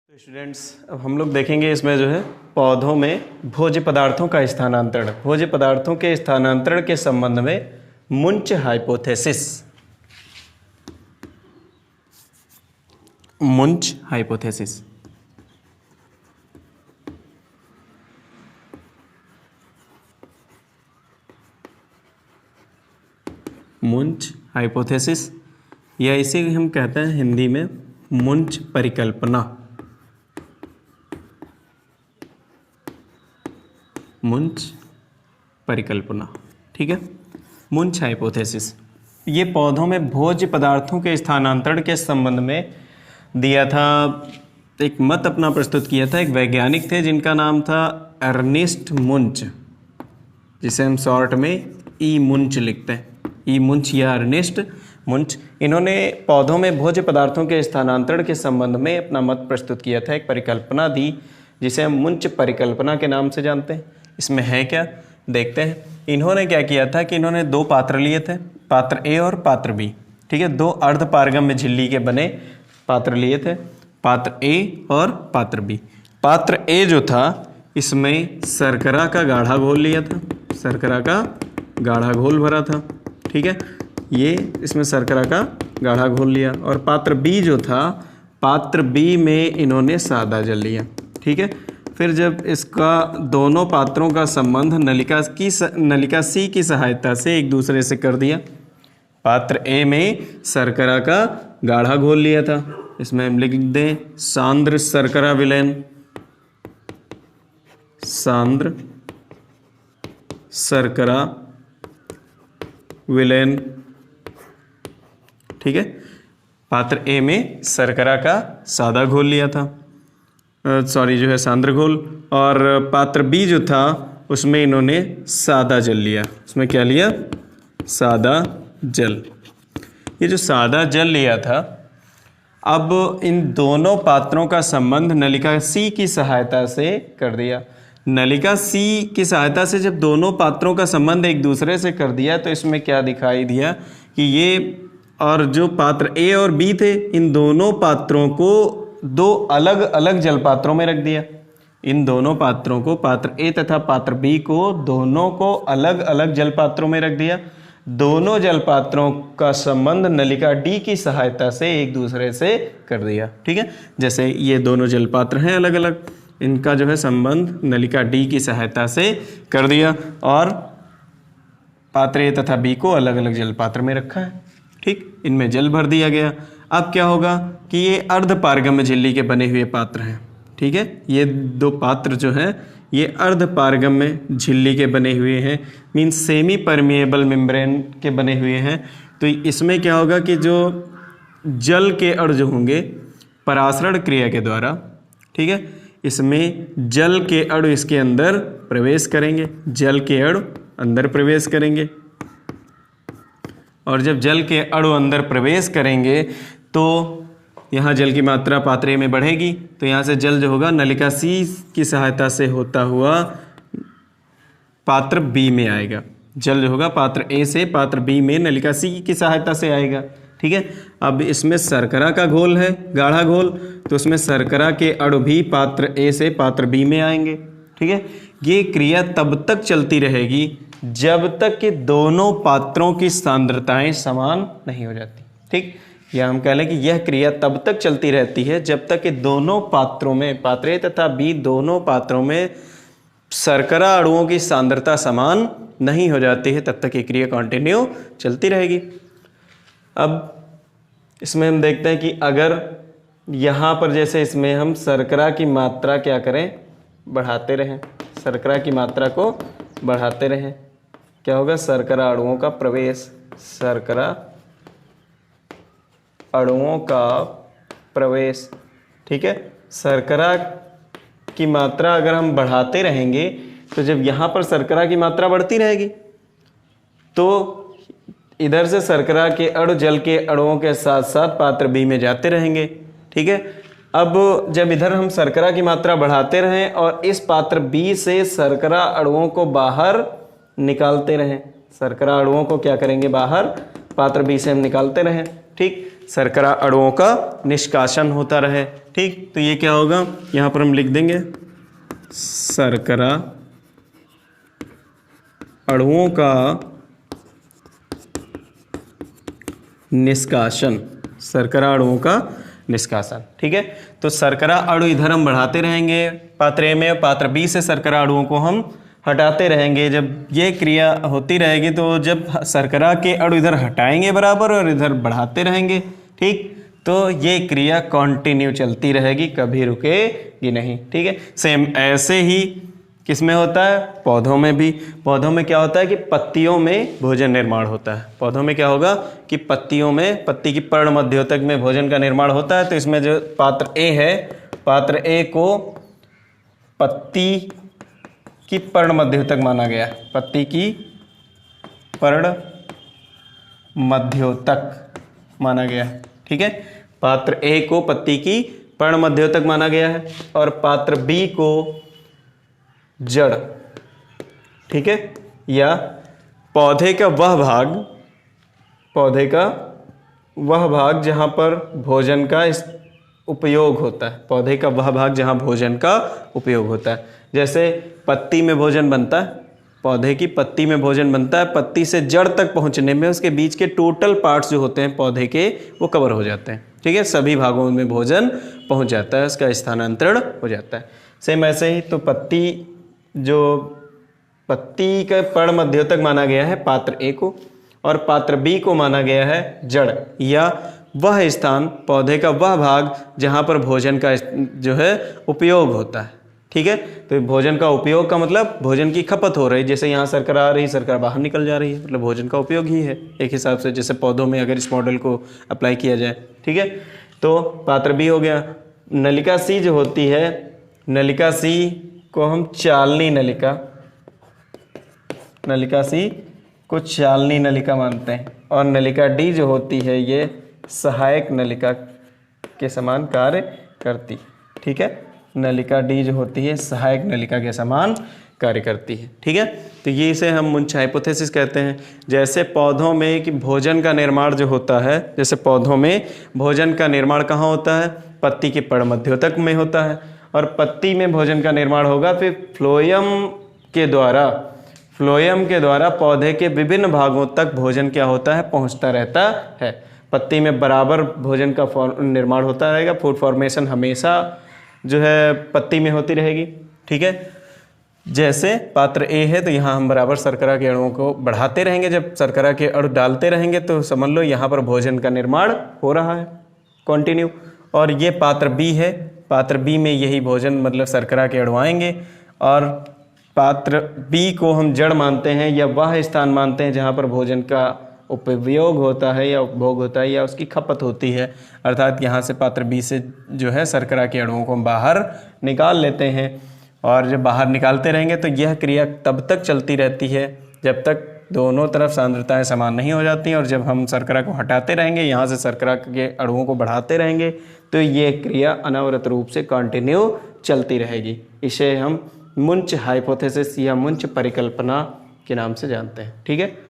तो स्टूडेंट्स अब हम लोग देखेंगे इसमें जो है पौधों में भोज्य पदार्थों का स्थानांतरण, भोज्य पदार्थों के स्थानांतरण के संबंध में मुंच हाइपोथेसिस। मुंच हाइपोथेसिस मुंच हाइपोथेसिस या इसे हम कहते हैं हिंदी में मुंच परिकल्पना। मुंच परिकल्पना, ठीक है। मुंच हाइपोथेसिस ये पौधों में भोज्य पदार्थों के स्थानांतरण के संबंध में दिया था, एक मत अपना प्रस्तुत किया था। एक वैज्ञानिक थे जिनका नाम था अर्नेस्ट मुंच, जिसे हम शॉर्ट में ई मुंच लिखते हैं, ई मुंच या अर्नेस्ट मुंच। इन्होंने पौधों में भोज्य पदार्थों के स्थानांतरण के संबंध में अपना मत प्रस्तुत किया था, एक परिकल्पना दी जिसे हम मुंच परिकल्पना के नाम से जानते हैं। इसमें है क्या, देखते हैं। इन्होंने क्या किया था कि इन्होंने दो पात्र लिए थे, पात्र ए और पात्र बी, ठीक है। दो अर्धपारगम्य झिल्ली के बने पात्र लिए थे, पात्र ए और पात्र बी। पात्र ए जो था इसमें शर्करा का गाढ़ा घोल लिया था, शर्करा का गाढ़ा घोल भरा था, ठीक है। ये इसमें शर्करा का गाढ़ा घोल लिया। और पात्र बी जो था, पात्र बी में इन्होंने सादा जल लिया, ठीक है। फिर जब इसका दोनों पात्रों का संबंध नलिका सी की सहायता से एक दूसरे से कर दिया। पात्र ए में शर्करा का गाढ़ा घोल लिया था, इसमें हम लिख दें सांद्र शर्करा विलयन, सांद्र शर्करा विलयन, ठीक है। पात्र ए में शर्करा का सादा घोल लिया था, जो है सांद्र घोल। और पात्र बी जो था उसमें इन्होंने सादा जल लिया, उसमें क्या लिया, सादा जल। ये जो सादा जल लिया था, अब इन दोनों पात्रों का संबंध नलिका सी की सहायता से कर दिया। नलिका सी की सहायता से जब दोनों पात्रों का संबंध एक दूसरे से कर दिया तो इसमें क्या दिखाई दिया कि ये और जो पात्र ए और बी थे, इन दोनों पात्रों को दो अलग अलग जल पात्रों में रख दिया। इन दोनों पात्रों को, पात्र ए तथा पात्र बी को, दोनों को अलग अलग जल पात्रों में रख दिया। दोनों जल पात्रों का संबंध नलिका डी की सहायता से एक दूसरे से कर दिया, ठीक है। जैसे ये दोनों जल पात्र हैं अलग अलग, इनका जो है संबंध नलिका डी की सहायता से कर दिया और पात्र ए तथा बी को अलग अलग जल पात्र में रखा है, ठीक। इनमें जल भर दिया गया। अब क्या होगा कि ये अर्धपारगम्य झिल्ली के बने हुए पात्र हैं, ठीक है। ये दो पात्र जो हैं ये अर्धपारगम्य झिल्ली के बने हुए हैं, मीन्स सेमी परमिएबल मेम्ब्रेन के बने हुए हैं। तो इसमें क्या होगा कि जो जल के अणु जो होंगे परासरण क्रिया के द्वारा, ठीक है, इसमें जल के अणु इसके अंदर प्रवेश करेंगे, जल के अणु अंदर प्रवेश करेंगे। और जब जल के अणु अंदर प्रवेश करेंगे तो यहाँ जल की मात्रा पात्र ए में बढ़ेगी, तो यहाँ से जल जो होगा नलिका सी की सहायता से होता हुआ पात्र बी में आएगा। जल जो होगा पात्र ए से पात्र बी में नलिका सी की सहायता से आएगा, ठीक है। अब इसमें शर्करा का घोल है, गाढ़ा घोल, तो उसमें शर्करा के अणु भी पात्र ए से पात्र बी में आएंगे, ठीक है। ये क्रिया तब तक चलती रहेगी जब तक कि दोनों पात्रों की सांद्रताएं समान नहीं हो जाती, ठीक। या हम कह लें कि यह क्रिया तब तक चलती रहती है जब तक कि दोनों पात्रों में, पात्र ए तथा बी दोनों पात्रों में शर्करा अणुओं की सांद्रता समान नहीं हो जाती है, तब तक ये क्रिया कंटिन्यू चलती रहेगी। अब इसमें हम देखते हैं कि अगर यहाँ पर जैसे इसमें हम शर्करा की मात्रा क्या करें, बढ़ाते रहें, शर्करा की मात्रा को बढ़ाते रहें, क्या होगा, शर्करा अणुओं का प्रवेश, शर्करा अणुओं का प्रवेश, ठीक है। शर्करा की मात्रा अगर हम बढ़ाते रहेंगे तो जब यहाँ पर शर्करा की मात्रा बढ़ती रहेगी तो इधर से शर्करा के अणु जल के अणुओं के साथ साथ पात्र बी में जाते रहेंगे, ठीक है। अब जब इधर हम शर्करा की मात्रा बढ़ाते रहें और इस पात्र बी से शर्करा अणुओं को बाहर निकालते रहें, शर्करा अणुओं को क्या करेंगे, बाहर पात्र बी से हम निकालते रहें, ठीक, शर्करा अणुओं का निष्कासन होता रहे। ठीक, तो ये क्या होगा, यहाँ पर हम लिख देंगे शर्करा अणुओं का निष्कासन, शर्करा अणुओं का निष्कासन। ठीक है, तो शर्करा अणु इधर हम बढ़ाते रहेंगे पात्र ए में, पात्र बी से शर्करा अणुओं को हम हटाते रहेंगे। जब ये क्रिया होती रहेगी तो जब शर्करा के अणु इधर हटाएंगे बराबर और इधर बढ़ाते रहेंगे, ठीक, तो ये क्रिया कंटिन्यू चलती रहेगी, कभी रुकेगी नहीं। ठीक है, सेम ऐसे ही किस में होता है, पौधों में भी। पौधों में क्या होता है कि पत्तियों में भोजन निर्माण होता है। पौधों में क्या होगा कि पत्तियों में, पत्ती की पर्ण मध्योतक में भोजन का निर्माण होता है। तो इसमें जो पात्र ए है, पात्र ए को पत्ती की पर्ण मध्योतक माना गया है, पत्ती की पर्ण मध्योतक माना गया है। ठीक है, पात्र ए को पत्ती की पर्ण मध्योतक माना गया है और पात्र बी को जड़। ठीक है, या पौधे का वह भाग, पौधे का वह भाग जहाँ पर भोजन का उपयोग होता है, पौधे का वह भाग जहाँ भोजन का उपयोग होता है। जैसे पत्ती में भोजन बनता है, पौधे की पत्ती में भोजन बनता है, पत्ती से जड़ तक पहुँचने में उसके बीच के टोटल पार्ट्स जो होते हैं पौधे के वो कवर हो जाते हैं। ठीक है, सभी भागों में भोजन पहुँच जाता है, उसका स्थानांतरण हो जाता है। सेम ऐसे ही तो पत्ती, जो पत्ती का पर्ण मध्योतक माना गया है पात्र ए को और पात्र बी को माना गया है जड़, या वह स्थान, पौधे का वह भाग जहाँ पर भोजन का जो है उपयोग होता है। ठीक है, तो भोजन का उपयोग का मतलब भोजन की खपत हो रही, जैसे यहाँ शर्करा आ रही, शर्करा बाहर निकल जा रही है, मतलब भोजन का उपयोग ही है एक हिसाब से, जैसे पौधों में अगर इस मॉडल को अप्लाई किया जाए। ठीक है, तो पात्र बी हो गया। नलिका सी जो होती है, नलिका सी को हम चालनी नलिका, नलिका सी को चालनी नलिका मानते हैं और नलिका डी जो होती है ये सहायक नलिका के समान कार्य करती। ठीक है, नलिका डी जो होती है सहायक नलिका के समान कार्य करती है। ठीक है, तो ये इसे हम मुंच हाइपोथेसिस कहते हैं। जैसे पौधों में कि भोजन का निर्माण जो होता है, जैसे पौधों में भोजन का निर्माण कहाँ होता है, पत्ती के पर्ण मध्योतक में होता है और पत्ती में भोजन का निर्माण होगा फिर फ्लोएम के द्वारा, फ्लोएम के द्वारा पौधे के विभिन्न भागों तक भोजन क्या होता है, पहुंचता रहता है। पत्ती में बराबर भोजन का निर्माण होता रहेगा, फूड फॉर्मेशन हमेशा जो है पत्ती में होती रहेगी। ठीक है, जैसे पात्र ए है तो यहाँ हम बराबर शर्करा के अणुओं को बढ़ाते रहेंगे, जब शर्करा के अणु डालते रहेंगे तो समझ लो यहाँ पर भोजन का निर्माण हो रहा है कंटिन्यू। और ये पात्र बी है, पात्र बी में यही भोजन मतलब शर्करा के अणु आएंगे और पात्र बी को हम जड़ मानते हैं या वह स्थान मानते हैं जहाँ पर भोजन का उपयोग होता है या उपभोग होता है या उसकी खपत होती है। अर्थात यहाँ से पात्र बी से जो है शर्करा के अणुओं को हम बाहर निकाल लेते हैं और जब बाहर निकालते रहेंगे तो यह क्रिया तब तक चलती रहती है जब तक दोनों तरफ सांद्रताएं समान नहीं हो जाती, और जब हम शर्करा को हटाते रहेंगे, यहाँ से शर्करा के अणुओं को बढ़ाते रहेंगे तो ये क्रिया अनवरत रूप से कंटिन्यू चलती रहेगी। इसे हम मुंच हाइपोथेसिस या मुंच परिकल्पना के नाम से जानते हैं। ठीक है।